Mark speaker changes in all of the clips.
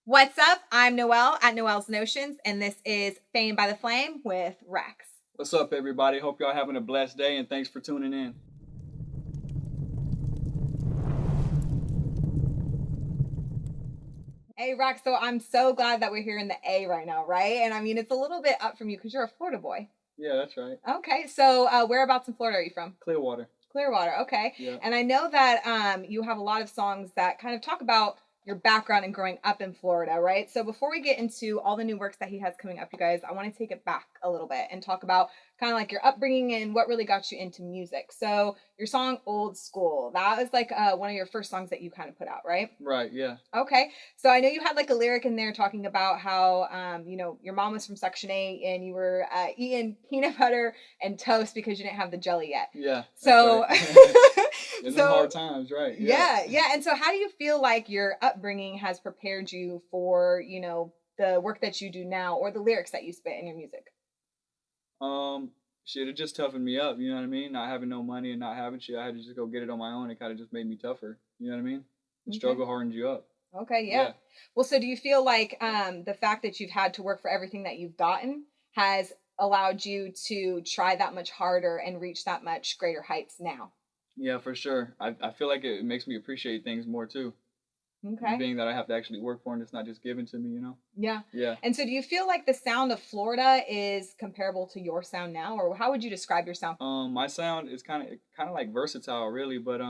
Speaker 1: What's up? I'm Noelle at Noelle's Notions, and this is Fame by the Flame with RAXX.
Speaker 2: What's up, everybody? Hope y'all having a blessed day, and thanks for tuning in.
Speaker 1: Hey, RAXX, so I'm so glad that we're here in the A right now, right? And I mean, it's a little bit up from you because you're a Florida boy.
Speaker 2: Yeah, that's right.
Speaker 1: Okay, so whereabouts in Florida are you from?
Speaker 2: Clearwater.
Speaker 1: Clearwater, okay.
Speaker 2: Yeah.
Speaker 1: And I know that you have a lot of songs that kind of talk about your background and growing up in Florida, right? So before we get into all the new works that he has coming up, you guys, I want to take it back a little bit and talk about kind of like your upbringing and what really got you into music. So your song Old School, that was like one of your first songs that you kind of put out, right?
Speaker 2: Right, yeah.
Speaker 1: Okay. So I know you had like a lyric in there talking about how, your mom was from Section 8 and you were eating peanut butter and toast because you didn't have the jelly yet.
Speaker 2: Yeah.
Speaker 1: So,
Speaker 2: right. In the hard times, right.
Speaker 1: Yeah. And so how do you feel like your upbringing has prepared you for, the work that you do now or the lyrics that you spit in your music?
Speaker 2: Shit, it just toughened me up, you know what I mean? Not having no money and not having shit, I had to just go get it on my own. It kind of just made me tougher, you know what I mean? The struggle hardens you up.
Speaker 1: Okay, yeah. Well, so do you feel like the fact that you've had to work for everything that you've gotten has allowed you to try that much harder and reach that much greater heights now?
Speaker 2: Yeah, for sure. I feel like it makes me appreciate things more too.
Speaker 1: Okay.
Speaker 2: Being that I have to actually work for it and it's not just given to me, you know?
Speaker 1: Yeah.
Speaker 2: Yeah.
Speaker 1: And so do you feel like the sound of Florida is comparable to your sound now, or how would you describe your sound?
Speaker 2: My sound is kind of like versatile, really, but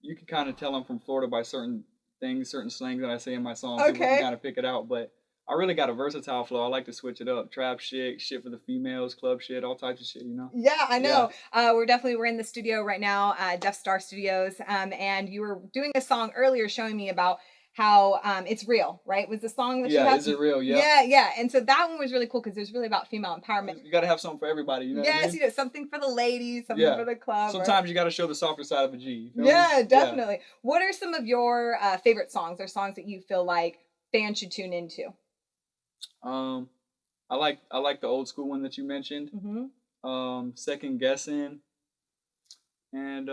Speaker 2: you can kind of tell I'm from Florida by certain things, certain slang that I say in my song.
Speaker 1: Okay.
Speaker 2: People can kind of pick it out, but I really got a versatile flow. I like to switch it up. Trap shit, shit for the females, club shit, all types of shit, you know?
Speaker 1: Yeah, I know. Yeah. We're in the studio right now, Deaf Star Studios, and you were doing a song earlier showing me about how it's real, right? Was the song that you have?
Speaker 2: Yeah, is it real? Yeah.
Speaker 1: Yeah. And so that one was really cool because it was really about female empowerment.
Speaker 2: You got to have something for everybody, you know what I mean?
Speaker 1: Yes, something for the ladies, something for the club.
Speaker 2: Sometimes you got to show the softer side of a G.
Speaker 1: Yeah, definitely. Yeah. What are some of your favorite songs or songs that you feel like fans should tune into?
Speaker 2: I like the old school one that you mentioned. Mm-hmm. Second Guessing, and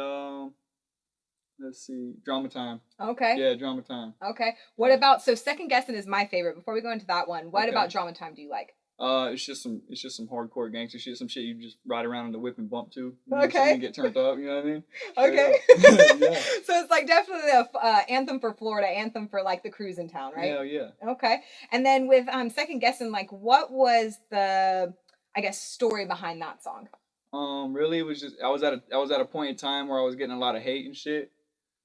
Speaker 2: let's see, Drama Time.
Speaker 1: Okay.
Speaker 2: Yeah, Drama Time.
Speaker 1: Okay. What about Second Guessing is my favorite. Before we go into that one, what about Drama Time do you like?
Speaker 2: It's just some hardcore gangster shit, some shit you just ride around in the whip and bump to. You know,
Speaker 1: okay.
Speaker 2: So you get turned up, you know what I mean?
Speaker 1: Okay. Yeah. So it's like definitely a anthem for Florida, anthem for like the cruise in town, right?
Speaker 2: Hell yeah.
Speaker 1: Okay. And then with Second Guessing, like what was the, I guess, story behind that song?
Speaker 2: Really, it was just I was at a point in time where I was getting a lot of hate and shit.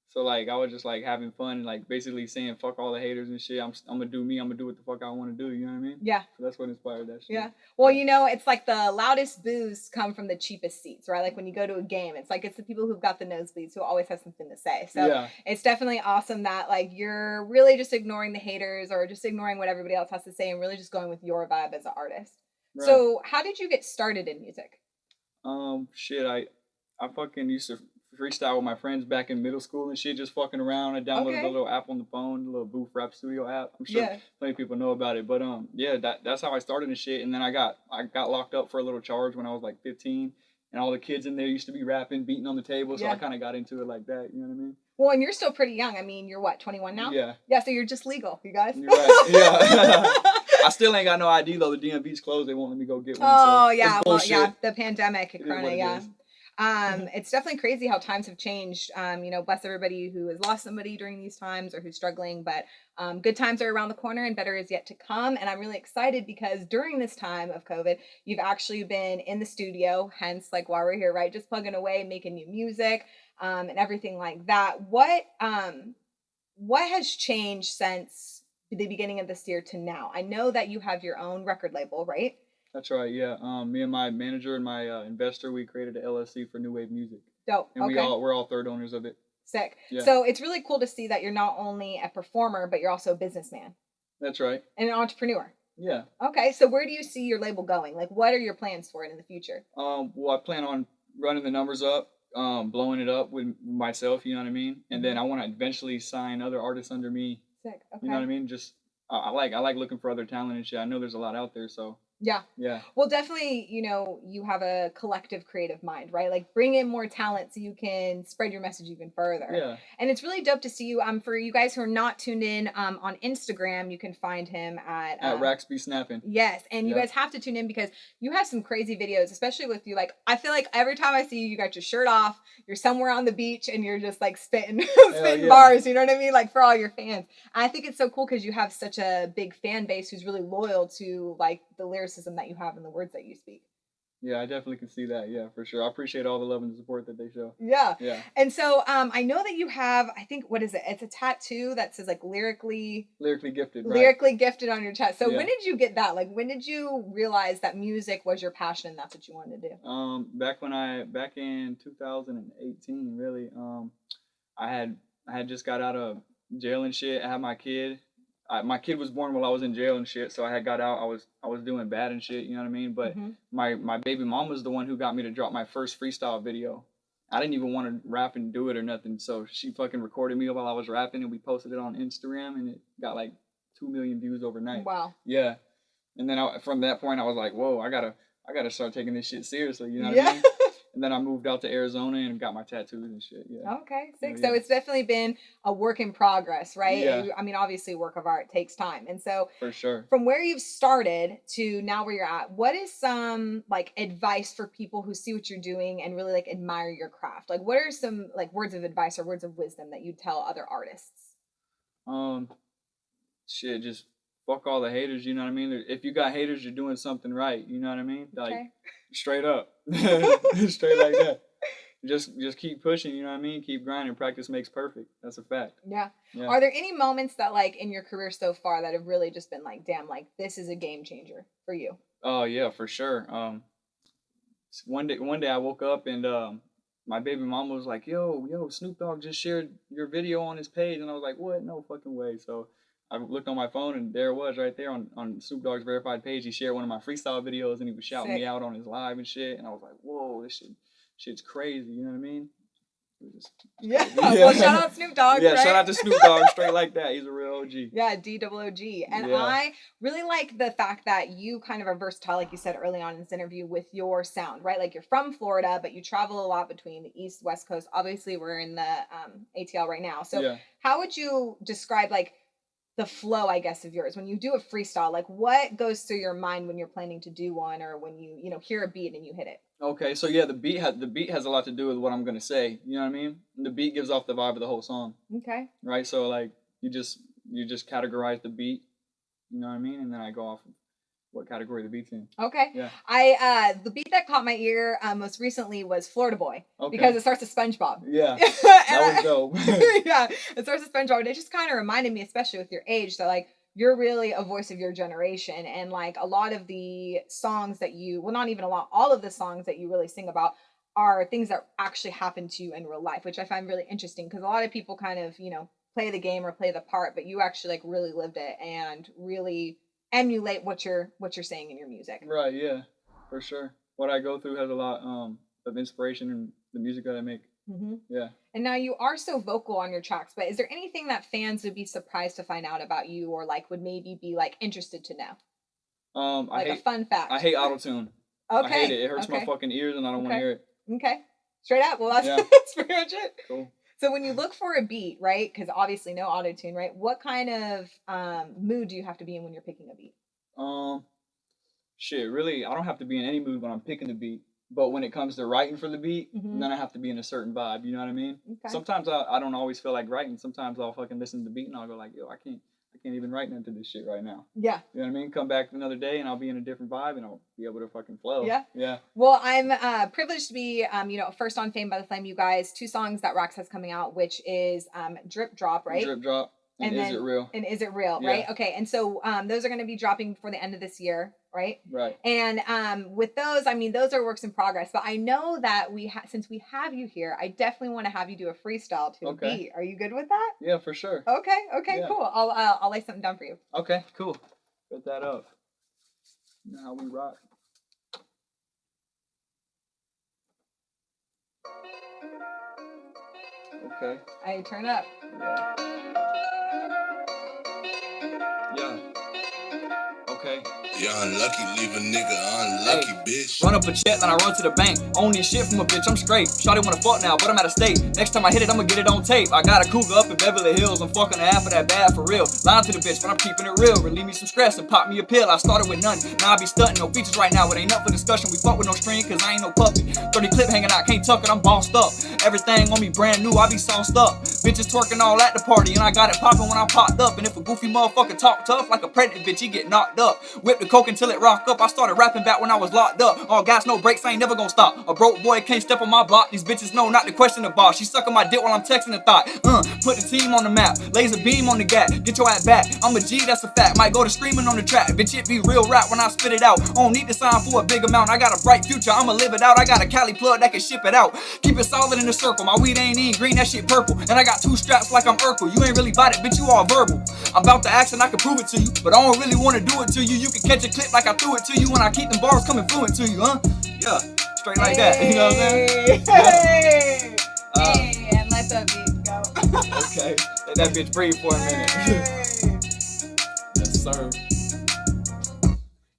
Speaker 2: So like I was just like having fun and like basically saying fuck all the haters and shit. I'm gonna do me. I'm gonna do what the fuck I want to do. You know what I mean?
Speaker 1: Yeah.
Speaker 2: So that's what inspired that shit.
Speaker 1: Yeah. Well, it's like the loudest boos come from the cheapest seats, right? Like when you go to a game, it's like it's the people who've got the nosebleeds who always have something to say. So it's definitely awesome that like you're really just ignoring the haters or just ignoring what everybody else has to say and really just going with your vibe as an artist. Right. So how did you get started in music?
Speaker 2: Shit, I fucking used to freestyle with my friends back in middle school and shit, just fucking around. I downloaded the little app on the phone, the little Booth Rap Studio app. I'm sure plenty of people know about it, but that's how I started and shit. And then I got locked up for a little charge when I was like 15, and all the kids in there used to be rapping, beating on the table, so I kind of got into it like that. You know what I mean?
Speaker 1: Well, and you're still pretty young. I mean, you're what, 21 now?
Speaker 2: Yeah.
Speaker 1: Yeah, so you're just legal, you guys.
Speaker 2: You're right. Yeah. I still ain't got no ID though. The DMV's closed. They won't let me go get one.
Speaker 1: Oh, yeah. Well, yeah. The pandemic, Corona, yeah. It's definitely crazy how times have changed. Bless everybody who has lost somebody during these times or who's struggling, but good times are around the corner and better is yet to come. And I'm really excited because during this time of COVID, you've actually been in the studio, hence like why we're here, right? Just plugging away, making new music, and everything like that. What has changed since the beginning of this year to now? I know that you have your own record label, right?
Speaker 2: That's right, yeah. Me and my manager and my investor, we created an LLC for New Wave Music.
Speaker 1: Dope.
Speaker 2: And we're all third owners of it.
Speaker 1: Sick. Yeah. So it's really cool to see that you're not only a performer, but you're also a businessman.
Speaker 2: That's right.
Speaker 1: And an entrepreneur.
Speaker 2: Yeah.
Speaker 1: Okay, so where do you see your label going? Like, what are your plans for it in the future?
Speaker 2: Well, I plan on running the numbers up, blowing it up with myself, you know what I mean? And then I want to eventually sign other artists under me.
Speaker 1: Sick. Okay.
Speaker 2: You know what I mean? Just I like looking for other talent and shit. I know there's a lot out there, so
Speaker 1: Yeah.
Speaker 2: Yeah.
Speaker 1: Well, definitely, you know, you have a collective creative mind, right? Like bring in more talent so you can spread your message even further.
Speaker 2: Yeah.
Speaker 1: And it's really dope to see you. For you guys who are not tuned in on Instagram, you can find him at
Speaker 2: RAXX be snapping.
Speaker 1: Yes, and you guys have to tune in because you have some crazy videos, especially with you. Like, I feel like every time I see you, you got your shirt off, you're somewhere on the beach, and you're just like spitting, spitting bars. You know what I mean? Like for all your fans. And I think it's so cool because you have such a big fan base who's really loyal to like the lyricism that you have and the words that you speak.
Speaker 2: Yeah, I definitely can see that. Yeah, for sure. I appreciate all the love and the support that they show.
Speaker 1: Yeah.
Speaker 2: Yeah.
Speaker 1: And so I know that you have, I think, what is it? It's a tattoo that says like lyrically
Speaker 2: gifted. Right.
Speaker 1: Lyrically gifted on your chest. So when did you get that? Like when did you realize that music was your passion and that's what you wanted to do?
Speaker 2: Back in 2018, really. I had just got out of jail and shit. I had my kid. My kid was born while I was in jail and shit, so I had got out. I was doing bad and shit, you know what I mean? But my baby mom was the one who got me to drop my first freestyle video. I didn't even want to rap and do it or nothing, so she fucking recorded me while I was rapping, and we posted it on Instagram, and it got like 2 million views overnight.
Speaker 1: Wow.
Speaker 2: Yeah. And then from that point, I was like, whoa, I gotta start taking this shit seriously, you know what I mean? And then I moved out to Arizona and got my tattoos and shit. Yeah.
Speaker 1: Okay, sick. So it's definitely been a work in progress, right?
Speaker 2: Yeah.
Speaker 1: I mean, obviously, work of art takes time, and so
Speaker 2: for sure.
Speaker 1: From where you've started to now where you're at, what is some like advice for people who see what you're doing and really like admire your craft? Like, what are some like words of advice or words of wisdom that you tell other artists?
Speaker 2: Shit, just fuck all the haters. You know what I mean? If you got haters, you're doing something right. You know what I mean? Like straight up, straight like that. Just keep pushing. You know what I mean? Keep grinding. Practice makes perfect. That's a fact.
Speaker 1: Yeah. Are there any moments that like in your career so far that have really just been like, damn, like this is a game changer for you?
Speaker 2: Oh yeah, for sure. One day I woke up and my baby mama was like, yo, Snoop Dogg just shared your video on his page, and I was like, what? No fucking way. So I looked on my phone, and there it was right there on Snoop Dogg's verified page. He shared one of my freestyle videos, and he was shouting me out on his live and shit. And I was like, whoa, this shit's crazy. You know what I mean?
Speaker 1: Well, shout out Snoop Dogg.
Speaker 2: Yeah, right? Shout out to Snoop Dogg, straight like that. He's a real OG.
Speaker 1: Yeah, DOOG. And I really like the fact that you kind of are versatile, like you said early on in this interview, with your sound, right? Like you're from Florida, but you travel a lot between the East, West Coast. Obviously, we're in the ATL right now. So how would you describe like the flow, I guess, of yours when you do a freestyle? Like what goes through your mind when you're planning to do one, or when you hear a beat and you hit it?
Speaker 2: Okay, so yeah, the beat has a lot to do with what I'm gonna say. You know what I mean? And the beat gives off the vibe of the whole song.
Speaker 1: Okay.
Speaker 2: Right. So like you just categorize the beat. You know what I mean? And then I go off of what category the beat's in.
Speaker 1: Okay. Yeah. The beat that caught my ear most recently was Florida Boy, because it starts with SpongeBob.
Speaker 2: Yeah. That was dope.
Speaker 1: Yeah, it starts with SpongeBob, and it just kind of reminded me, especially with your age, that like you're really a voice of your generation, and like a lot of the songs that not even a lot, all of the songs that you really sing about are things that actually happen to you in real life, which I find really interesting, because a lot of people kind of play the game or play the part, but you actually like really lived it and really emulate what you're saying in your music.
Speaker 2: Right. Yeah, for sure. What I go through has a lot of inspiration in the music that I make.
Speaker 1: Mm-hmm.
Speaker 2: Yeah.
Speaker 1: And now you are so vocal on your tracks, but is there anything that fans would be surprised to find out about you, or like would maybe be like interested to know? Like a fun fact.
Speaker 2: I hate autotune.
Speaker 1: Okay.
Speaker 2: I hate it. It hurts my fucking ears, and I don't want to hear it.
Speaker 1: Okay. Straight up. Well, that's pretty much it.
Speaker 2: Cool.
Speaker 1: So when you look for a beat, right? Because obviously no autotune, right? What kind of mood do you have to be in when you're picking a beat?
Speaker 2: Shit, really, I don't have to be in any mood when I'm picking the beat. But when it comes to writing for the beat, then I have to be in a certain vibe. You know what I mean? Okay. Sometimes I don't always feel like writing. Sometimes I'll fucking listen to the beat and I'll go like, yo, I can't even write into this shit right now.
Speaker 1: Yeah.
Speaker 2: You know what I mean? Come back another day and I'll be in a different vibe and I'll be able to fucking flow.
Speaker 1: Yeah.
Speaker 2: Yeah.
Speaker 1: Well, I'm privileged to be, first on Fame by the Flame, you guys. 2 songs that RAXX has coming out, which is Drip Drop, right?
Speaker 2: Drip Drop. And Is It Real?
Speaker 1: And Is It Real, right? Okay. And so those are going to be dropping before the end of this year, right?
Speaker 2: Right.
Speaker 1: And with those, I mean, those are works in progress. But I know that since we have you here, I definitely want to have you do a freestyle to a beat. Are you good with that?
Speaker 2: Yeah, for sure.
Speaker 1: Okay, cool. I'll lay something down for you.
Speaker 2: Okay, cool. Put that up. You know how we rock. Okay.
Speaker 1: I turn up.
Speaker 2: Yeah. Okay.
Speaker 3: Yeah, unlucky, leave a nigga unlucky, bitch.
Speaker 2: Run up a check, then I run to the bank. Own this shit from a bitch, I'm straight. Shawty wanna fuck now, but I'm out of state. Next time I hit it, I'ma get it on tape. I got a cougar up in Beverly Hills. I'm fucking half of that bad for real. Lying to the bitch, but I'm keeping it real. Relieve me some stress and pop me a pill. I started with none. Now I be stunting, no features right now. It ain't up for discussion. We fuck with no string, cause I ain't no puppy. 30 clip hanging out, can't tuck it, I'm bossed up. Everything on me brand new, I be sauced up. Bitches twerking all at the party, and I got it popping when I popped up. And if a goofy motherfucker talk tough like a pregnant bitch, he get knocked up. Whip the coke until it rock up. I started rapping back when I was locked up. All gas, no brakes, I ain't never gonna stop. A broke boy can't step on my block. These bitches know not to question the boss. She sucking my dick while I'm texting the thought. Put the team on the map. Laser beam on the gap. Get your ass back. I'm a G, that's a fact. Might go to screaming on the track. Bitch, it be real rap when I spit it out. I don't need to sign for a big amount. I got a bright future, I'ma live it out. I got a Cali plug that can ship it out. Keep it solid in the circle. My weed ain't even green, that shit purple. And I got 2 straps like I'm Urkel. You ain't really bought it, bitch, you all verbal. I'm about to act and I can prove it to you, but I don't really wanna do it to you. You can catch a clip like I threw it to you, and I keep them bars coming fluent to you, huh? Yeah, straight like that. You know what I'm saying?
Speaker 1: Hey, and let the beat go.
Speaker 2: Okay, let that bitch breathe for a minute. Yes, sir.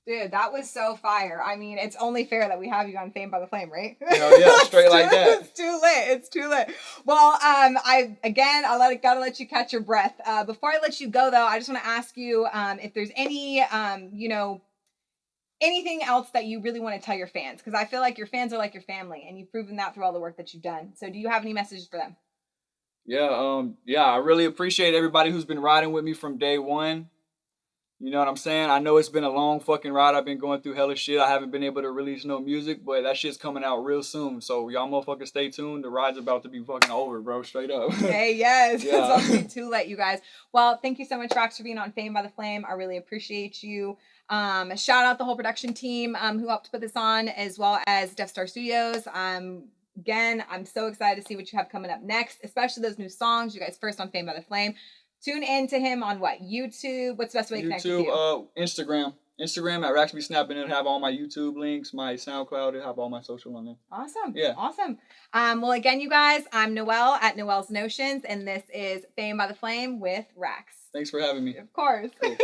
Speaker 1: Dude, that was so fire. I mean, it's only fair that we have you on Fame by the Flame, right?
Speaker 2: Yeah, straight like that.
Speaker 1: It's too lit. It's too lit. Well, gotta let you catch your breath. Before I let you go, though, I just want to ask you if there's any, anything else that you really want to tell your fans, because I feel like your fans are like your family, and you've proven that through all the work that you've done. So, do you have any messages for them?
Speaker 2: Yeah, I really appreciate everybody who's been riding with me from day one. You know what I'm saying? I know it's been a long fucking ride. I've been going through hella shit. I haven't been able to release no music, but that shit's coming out real soon. So y'all motherfuckers stay tuned. The ride's about to be fucking over, bro. Straight up.
Speaker 1: Hey, yes.
Speaker 2: Yeah.
Speaker 1: It's obviously too late, you guys. Well, thank you so much, RAXX, for being on Fame by the Flame. I really appreciate you. Shout out the whole production team who helped put this on, as well as Death Star Studios. Again, I'm so excited to see what you have coming up next, especially those new songs. You guys first on Fame by the Flame. Tune in to him on what? YouTube? What's the best way to connect with you?
Speaker 2: Instagram. Instagram at RAXX Snap, and it'll have all my YouTube links, my SoundCloud, it'll have all my social on there.
Speaker 1: Awesome.
Speaker 2: Yeah.
Speaker 1: Awesome. Well, again, you guys, I'm Noelle at Noelle's Notions, and this is Fame by the Flame with RAXX.
Speaker 2: Thanks for having me.
Speaker 1: Of course.
Speaker 2: Cool.